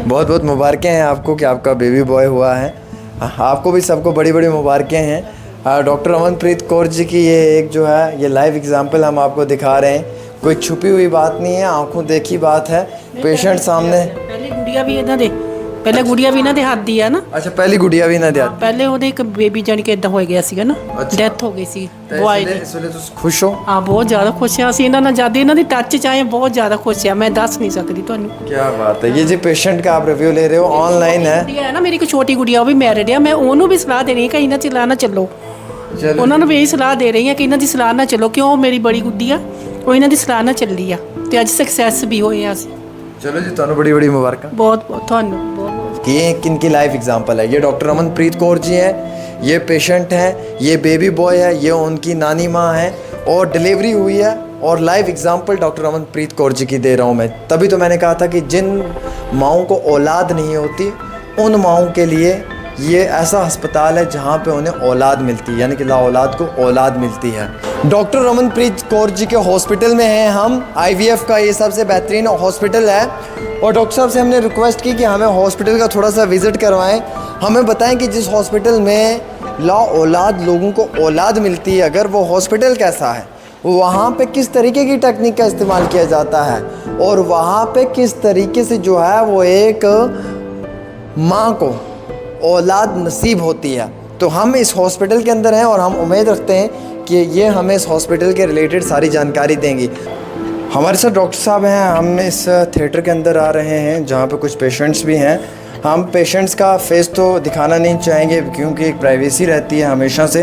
बहुत बहुत मुबारकें हैं आपको कि आपका बेबी बॉय हुआ है। आपको भी सबको बड़ी बड़ी मुबारकें हैं। डॉक्टर अमनप्रीत कौर जी की ये एक जो है ये लाइव एग्जांपल हम आपको दिखा रहे हैं। कोई छुपी हुई बात नहीं है, आंखों देखी बात है। पेशेंट सामने ਪਹਿਲੇ ਗੁੜੀਆ ਵੀ ਇਹਨਾਂ ਦੇ ਹੱਥ ਦੀ ਆ ਨਾ। अच्छा, पहली गुड़िया भी ना दिया। ਪਹਿਲੇ ਉਹਦੇ ਇੱਕ ਬੇਬੀ ਜਾਨ ਕੇ ਇਦਾਂ ਹੋ ਗਿਆ ਸੀਗਾ ਨਾ, ਡੈਥ ਹੋ ਗਈ ਸੀ ਬॉय ਦੀ। ਇਸ ਵੇਲੇ ਤੁਸੀਂ ਖੁਸ਼ ਹੋ? ਹਾਂ, ਬਹੁਤ ਜ਼ਿਆਦਾ ਖੁਸ਼ ਆ ਅਸੀਂ ਇਹਨਾਂ ਨਾਲ, ਜਦ ਇਹਨਾਂ ਦੀ ਟੱਚ ਚ ਆਏ ਬਹੁਤ ਜ਼ਿਆਦਾ ਖੁਸ਼ ਆ, ਮੈਂ ਦੱਸ ਨਹੀਂ ਸਕਦੀ ਤੁਹਾਨੂੰ। क्या बात है। ये जी पेशेंट का आप रिव्यू ले रहे हो, ऑनलाइन है। ਗੁੜੀਆ ਹੈ ਨਾ ਮੇਰੀ, ਇੱਕ ਛੋਟੀ ਗੁੜੀਆ, ਉਹ ਵੀ ਮੈਰਿਡ ਆ। ਮੈਂ ਉਹਨੂੰ ਵੀ ਸਲਾਹ ਦੇ ਰਹੀ ਹਾਂ ਕਿ ਇਹਨਾਂ ਚ ਨਾ ਚੱਲੋ। ਉਹਨਾਂ ਨੂੰ ਵੀ ਇਹੀ ਸਲਾਹ ਦੇ ਰਹੀ ਹਾਂ ਕਿ ਇਹਨਾਂ ਦੀ ਸਲਾਹ ਨਾਲ ਚੱਲੋ, ਕਿਉਂ ਮੇਰੀ ਬੜੀ ਗੁੱਡੀ ਆ, ਉਹ ਇਹਨਾਂ ਦੀ ਸਲਾਹ ਨਾਲ ਚੱਲੀ ਆ ਤੇ ਅੱਜ ਸਕਸੈਸ ਵੀ ਹੋਏ ਆ ਅਸੀਂ। चलो जी, ਤੁਹਾਨੂੰ बड़ी बड़ी मुबारक। बहुत बहुत ਤੁਹਾਨੂੰ बहुत। ये किनकी लाइफ एग्जांपल है। ये डॉक्टर अमनप्रीत कौर जी हैं, ये पेशेंट हैं, ये बेबी बॉय है, ये उनकी नानी माँ है और डिलीवरी हुई है। और live example doctor Amanpreet Kaur ji की दे रहा हूँ मैं। तभी तो मैंने कहा था कि जिन माँओं को औलाद नहीं होती उन माँओं के लिए ये ऐसा अस्पताल है जहाँ पे उन्हें औलाद मिलती है, यानी कि ला औलाद को औलाद मिलती है। डॉक्टर रमनप्रीत कौर जी के हॉस्पिटल में हैं हम। IVF का ये सबसे बेहतरीन हॉस्पिटल है और डॉक्टर साहब से हमने रिक्वेस्ट की कि हमें हॉस्पिटल का थोड़ा सा विज़िट करवाएं, हमें बताएं कि जिस हॉस्पिटल में ला औलाद लोगों को औलाद मिलती है, अगर वो हॉस्पिटल कैसा है, वहाँ पे किस तरीके की टेक्निक का इस्तेमाल किया जाता है और वहाँ पे किस तरीके से जो है वो एक माँ को औलाद नसीब होती है। तो हम इस हॉस्पिटल के अंदर हैं और हम उम्मीद रखते हैं कि ये हमें इस हॉस्पिटल के रिलेटेड सारी जानकारी देंगी। हमारे साथ डॉक्टर साहब हैं। हम इस थिएटर के अंदर आ रहे हैं जहाँ पे कुछ पेशेंट्स भी हैं। हम पेशेंट्स का फेस तो दिखाना नहीं चाहेंगे क्योंकि एक प्राइवेसी रहती है हमेशा से,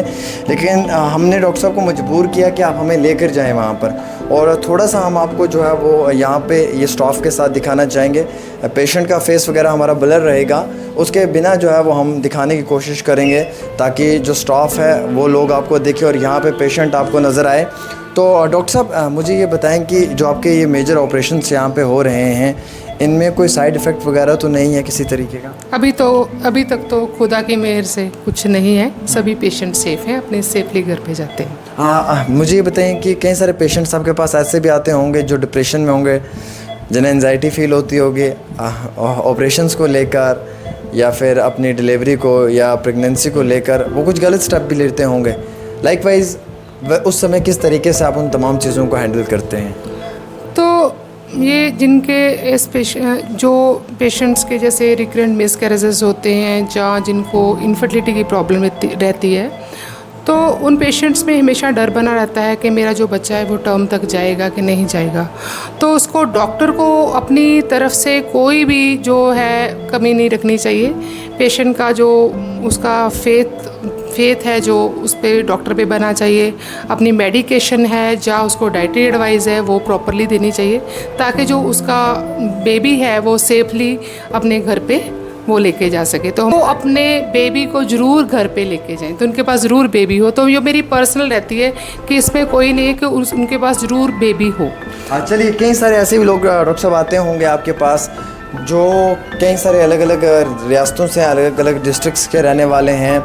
लेकिन हमने डॉक्टर साहब को मजबूर किया कि आप हमें लेकर जाएं वहाँ पर और थोड़ा सा हम आपको जो है वो यहाँ पे ये स्टाफ के साथ दिखाना चाहेंगे। पेशेंट का फेस वगैरह हमारा ब्लर रहेगा, उसके बिना जो है वो हम दिखाने की कोशिश करेंगे ताकि जो स्टाफ है वो लोग आपको देखें और यहाँ पे पेशेंट आपको नज़र आए। तो डॉक्टर साहब मुझे ये बताएं कि जो आपके ये मेजर ऑपरेशंस यहाँ पे हो रहे हैं, इनमें कोई साइड इफ़ेक्ट वगैरह तो नहीं है किसी तरीके का? अभी तक तो खुदा की मेहर से कुछ नहीं है। सभी पेशेंट सेफ़ हैं, अपने सेफली घर पे जाते हैं। हाँ, मुझे ये बताएं कि कई सारे पेशेंट्स आपके पास ऐसे भी आते होंगे जो डिप्रेशन में होंगे, जिन्हें एंजाइटी फील होती होगी ऑपरेशंस को लेकर या फिर अपनी डिलीवरी को या प्रेगनेंसी को लेकर, वो कुछ गलत स्टेप भी लेते होंगे। लाइकवाइज उस समय किस तरीके से आप उन तमाम चीज़ों को हैंडल करते हैं? तो ये जिनके जो पेशेंट्स के जैसे रिकरेंट मिसकैरेजेस होते हैं या जिनको इनफर्टिलिटी की प्रॉब्लम रहती है, तो उन पेशेंट्स में हमेशा डर बना रहता है कि मेरा जो बच्चा है वो टर्म तक जाएगा कि नहीं जाएगा। तो उसको डॉक्टर को अपनी तरफ से कोई भी जो है कमी नहीं रखनी चाहिए। पेशेंट का जो उसका फेथ है जो उस पर डॉक्टर पे बना चाहिए। अपनी मेडिकेशन है या उसको डाइटरी एडवाइस है वो प्रॉपरली देनी चाहिए ताकि जो उसका बेबी है वो सेफली अपने घर पे वो लेके जा सके। तो वो अपने बेबी को ज़रूर घर पे लेके जाएं, तो उनके पास ज़रूर बेबी हो। तो ये मेरी पर्सनल रहती है कि इसमें कोई नहीं है कि उनके पास ज़रूर बेबी हो। चलिए, कई सारे ऐसे भी लोग डॉक्टर साहब आते होंगे आपके पास जो कई सारे अलग अलग रियासतों से, अलग अलग डिस्ट्रिक्ट्स के रहने वाले हैं।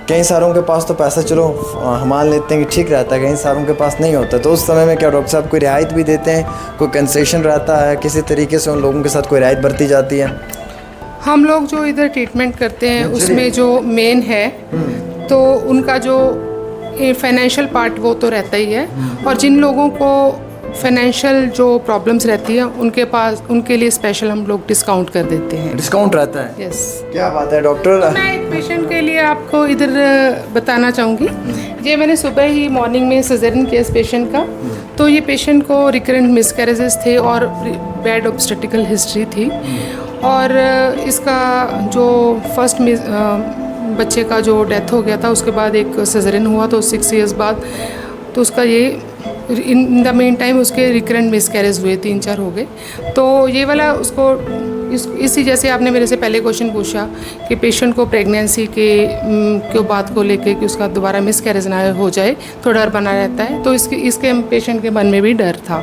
कई सारों के पास तो पैसा चलो हम मान लेते हैं कि ठीक रहता है, कई सारों के पास नहीं होता। तो उस समय में क्या डॉक्टर साहब कोई रियायत भी देते हैं, कोई कंसेशन रहता है, किसी तरीके से उन लोगों के साथ कोई रियायत बरती जाती है? हम लोग जो इधर ट्रीटमेंट करते हैं उसमें जो मेन है तो उनका जो फाइनेंशियल पार्ट वो तो रहता ही है, और जिन लोगों को फाइनेंशियल जो प्रॉब्लम्स रहती है उनके लिए स्पेशल हम लोग डिस्काउंट कर देते हैं। डिस्काउंट रहता है? यस। क्या बात है डॉक्टर। मैं एक पेशेंट के लिए आपको इधर बताना चाहूँगी। ये मैंने सुबह ही मॉर्निंग में सिजेरियन किया इस पेशेंट का। तो ये पेशेंट को रिकरेंट मिसकैरेजेस थे और बैड ऑब्स्टेटिकल हिस्ट्री थी, और इसका जो फर्स्ट बच्चे का जो डेथ हो गया था उसके बाद एक सिजेरियन हुआ तो 6 इयर्स बाद, तो उसका ये इन द मेन टाइम उसके रिकरेंट मिसकैरेज हुए 3-4 हो गए। तो ये वाला उसको इसी जैसे आपने मेरे से पहले क्वेश्चन पूछा कि पेशेंट को प्रेगनेंसी के बात को लेके कि उसका दोबारा मिसकैरेज ना हो जाए तो डर बना रहता है। तो इसके पेशेंट के मन में भी डर था।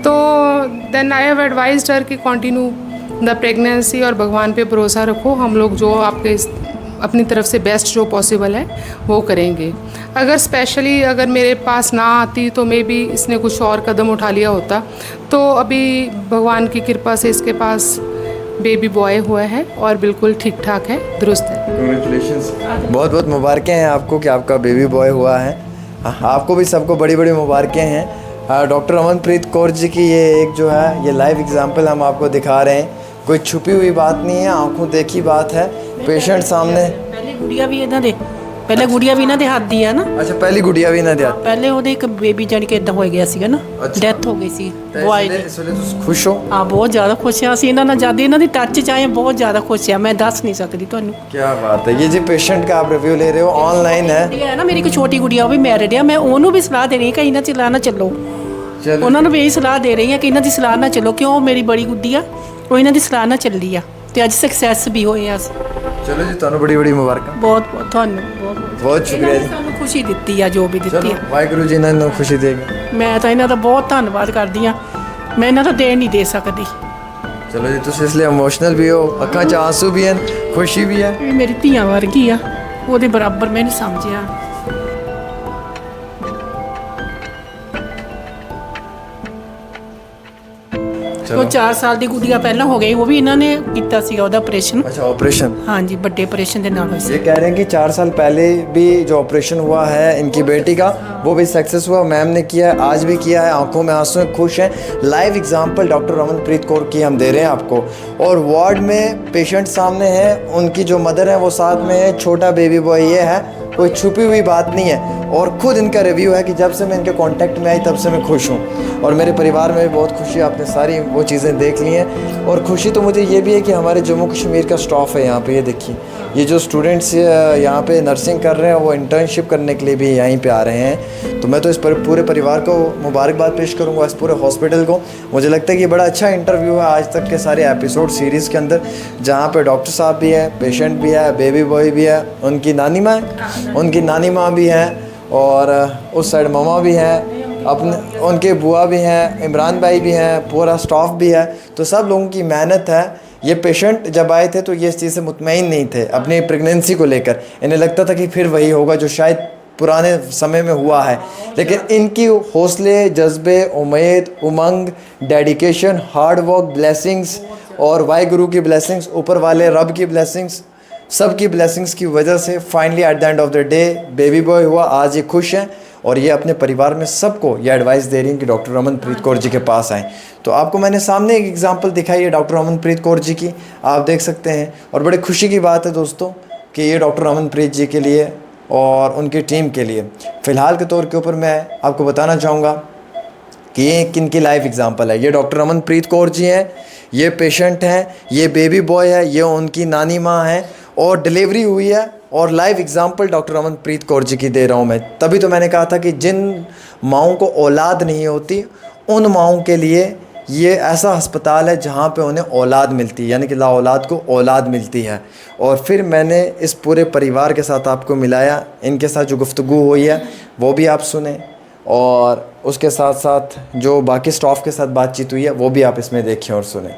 तो देन आई हैव एडवाइज्ड हर कि कंटिन्यू द प्रेगनेंसी और भगवान पे भरोसा रखो। हम लोग जो आपके अपनी तरफ से बेस्ट जो पॉसिबल है वो करेंगे। अगर स्पेशली अगर मेरे पास ना आती तो मे बी इसने कुछ और कदम उठा लिया होता। तो अभी भगवान की कृपा से इसके पास बेबी बॉय हुआ है और बिल्कुल ठीक ठाक है, दुरुस्त है। कंग्रेचुलेशंस, बहुत बहुत मुबारकें हैं आपको कि आपका बेबी बॉय हुआ है। आपको भी सबको बड़ी बड़ी मुबारकें हैं। डॉक्टर अमनप्रीत कौर जी की ये एक जो है ये लाइव एग्जांपल हम आपको दिखा रहे हैं। कोई छुपी हुई बात नहीं है, आंखों देखी बात है। पेशेंट सामने ਪਹਿਲੇ ਗੁੜੀਆ ਵੀ ਇਹਨਾਂ ਦੇ ਪਹਿਲੇ ਗੁੜੀਆ ਵੀ ਇਹਨਾਂ ਦੇ ਹੱਥ ਦੀ ਆ ਨਾ। अच्छा पहली गुड़िया भी ना दिया ਪਹਿਲੇ ਉਹਦੇ ਇੱਕ ਬੇਬੀ ਜਾਨੀ ਕਿ ਇਦਾਂ ਹੋ ਗਿਆ ਸੀਗਾ ਨਾ, ਅੱਛਾ। ਡੈਥ ਹੋ ਗਈ ਸੀ ਬੁਆਏ ਦੀ। इस वेले तुम खुश हो? ਹਾਂ ਬਹੁਤ ਜ਼ਿਆਦਾ ਖੁਸ਼ ਹਾਂ ਅਸੀਂ ਇਹਨਾਂ ਨਾਲ ਜਦ ਇਹਨਾਂ ਦੀ ਟੱਚ 'ਚ ਆਏ ਬਹੁਤ ਜ਼ਿਆਦਾ ਖੁਸ਼ ਹਾਂ, ਮੈਂ ਦੱਸ ਨਹੀਂ ਸਕਦੀ ਤੁਹਾਨੂੰ। क्या बात है। ये जी पेशेंट का आप रिव्यू ले रहे हो, ऑनलाइन है। ਗੁੜੀਆ ਹੈ ਨਾ ਮੇਰੀ ਇੱਕ ਛੋਟੀ ਗੁੜੀਆ, ਉਹ ਵੀ ਮੈਰਿਡ ਆ। ਮੈਂ ਉਹਨੂੰ ਵੀ ਸਲਾਹ ਦੇ ਰਹੀ ਹਾਂ ਕਿ ਇਹਨਾਂ 'ਚ ਨਾ ਚੱਲੋ। चलो ਉਹਨਾਂ ਨੂੰ ਵੀ ਇਹੀ ਸਲਾਹ ਦੇ ਰਹੀ ਹਾਂ ਕਿ ਇਹਨਾਂ ਦੀ ਸਲਾਹ ਨਾਲ ਚੱਲੋ, ਕਿਉਂ ਮੇਰੀ ਬੜੀ ਗੁੱਡੀ ਆ, ਉਹ ਇਹਨਾਂ ਦੀ ਸਲਾਹ ਨਾਲ ਚੱਲੀ ਆ ਤੇ ਅੱਜ ਸਕਸੈਸ ਵੀ ਹੋਏ ਆ ਅਸੀਂ। चलो जी, ਤੁਹਾਨੂੰ ਬੜੀ ਬੜੀ ਮੁਬਾਰਕਾਂ। ਬਹੁਤ ਬਹੁਤ ਤੁਹਾਨੂੰ ਬਹੁਤ ਬਹੁਤ ਸ਼ੁਕਰੀਆ ਇਹਨਾਂ ਨੇ ਜੀ। ਸਾਨੂੰ ਖੁਸ਼ੀ ਦਿੱਤੀ ਆ ਜੋ ਵੀ ਦਿੱਤੀ ਚਲੋ ਆ। ਵਾਹਿਗੁਰੂ ਜੀ ਇਹਨਾਂ ਨੂੰ ਖੁਸ਼ੀ ਦੇਗੇ। ਮੈਂ ਤਾਂ ਇਹਨਾਂ ਦਾ ਬਹੁਤ ਧੰਨਵਾਦ ਕਰਦੀ ਆ, ਮੈਂ ਇਹਨਾਂ ਦਾ ਦੇਣ ਨਹੀਂ ਦੇ ਸਕਦੀ। ਚਲੋ ਜੀ, ਤੁਸੀਂ ਇਸ ਲਈ ਇਮੋਸ਼ਨਲ ਵੀ ਹੋ, ਅੱਖਾਂ 'ਚ ਆਂਸੂ ਵੀ ਹਨ, ਖੁਸ਼ੀ ਵੀ ਹੈ। ਇਹ ਮੇਰੀ ਧੀਆਂ ਵਰਗੀ ਆ, ਉਹਦੇ ਬਰਾਬਰ ਮੈਂ ਨਹੀਂ ਸਮਝਿਆ। ਉਹ 4 ਸਾਲ ਦੀ ਗੁੱਡੀਆ ਪਹਿਲਾਂ ਹੋ ਗਈ, ਉਹ ਵੀ ਇਹਨਾਂ ਨੇ ਕੀਤਾ ਸੀਗਾ ਉਹਦਾ ਆਪਰੇਸ਼ਨ। अच्छा ऑपरेशन, ਹਾਂਜੀ ਵੱਡੇ ਆਪਰੇਸ਼ਨ ਦੇ ਨਾਲ ਹੋਇਆ ਸੀ। ये कह रहे हैं कि 4 साल पहले भी जो ऑपरेशन हुआ है इनकी बेटी का वो भी सक्सेस हुआ। मैम ने किया है, आज भी किया है, आंखों में आंसू हैं, खुश हैं। Live example doctor Amanpreet Kaur की हम दे रहे हैं आपको। और वार्ड में पेशेंट सामने है, उनकी जो मदर है वो साथ में है, छोटा बेबी बॉय ये है, कोई छुपी हुई बात नहीं है। और खुद इनका रिव्यू है कि जब से मैं इनके कांटेक्ट में आई तब से मैं खुश हूँ और मेरे परिवार में भी बहुत खुशी है। आपने सारी वो चीज़ें देख ली हैं और खुशी तो मुझे ये भी है कि हमारे जम्मू कश्मीर का स्टाफ है यहाँ पे। ये देखिए, ये जो स्टूडेंट्स यहाँ पे नर्सिंग कर रहे हैं वो इंटर्नशिप करने के लिए भी यहीं पे आ रहे हैं। तो मैं तो इस पूरे परिवार को मुबारकबाद पेश करूँगा, इस पूरे हॉस्पिटल को। मुझे लगता है कि बड़ा अच्छा इंटरव्यू है आज तक के सारे एपिसोड सीरीज़ के अंदर, जहाँ पे डॉक्टर साहब भी है, पेशेंट भी है, बेबी बॉय भी है, उनकी नानी माँ है, उनकी नानी माँ भी है और उस साइड मामा भी है, अपने उनके बुआ भी हैं, इमरान भाई भी हैं, पूरा स्टाफ भी है। तो सब लोगों की मेहनत है। ये पेशेंट जब आए थे तो ये इस चीज़ से मुतमईन नहीं थे अपनी प्रेगनेंसी को लेकर। इन्हें लगता था कि फिर वही होगा जो शायद पुराने समय में हुआ है, लेकिन इनकी हौसले, जज्बे, उम्मीद, उमंग, डेडिकेशन, हार्ड वर्क, ब्लेसिंग्स और वाहिगुरु की ब्लेसिंग्स, ऊपर वाले रब की ब्लेसिंग्स, सबकी ब्लेसिंग्स की वजह से finally at the end of the day baby boy हुआ। आज ये खुश हैं और ये अपने परिवार में सबको ये एडवाइस दे रही हैं कि डॉक्टर अमनप्रीत कौर जी के पास आएँ। तो आपको मैंने सामने एक एग्जांपल दिखाई है डॉक्टर अमनप्रीत कौर जी की, आप देख सकते हैं। और बड़े खुशी की बात है दोस्तों कि ये डॉक्टर अमनप्रीत जी के लिए और उनकी टीम के लिए फ़िलहाल के तौर के ऊपर मैं आपको बताना चाहूँगा कि ये किन की लाइफ एग्जांपल है। ये डॉक्टर अमनप्रीत कौर जी हैं, ये पेशेंट हैं, ये बेबी बॉय है, ये उनकी नानी माँ है और डिलीवरी हुई है। और live example doctor Amanpreet Kaur ji की दे रहा हूँ मैं। तभी तो मैंने कहा था कि जिन माँओं को औलाद नहीं होती उन माँओं के लिए ये ऐसा अस्पताल है जहाँ पे उन्हें औलाद मिलती है, यानी कि ला औलाद को औलाद मिलती है। और फिर मैंने इस पूरे परिवार के साथ आपको मिलाया, इनके साथ जो गुफ्तगू हुई है वो भी आप सुने और उसके साथ साथ जो बाकी स्टाफ के साथ बातचीत हुई है वो भी आप इसमें देखें और सुने।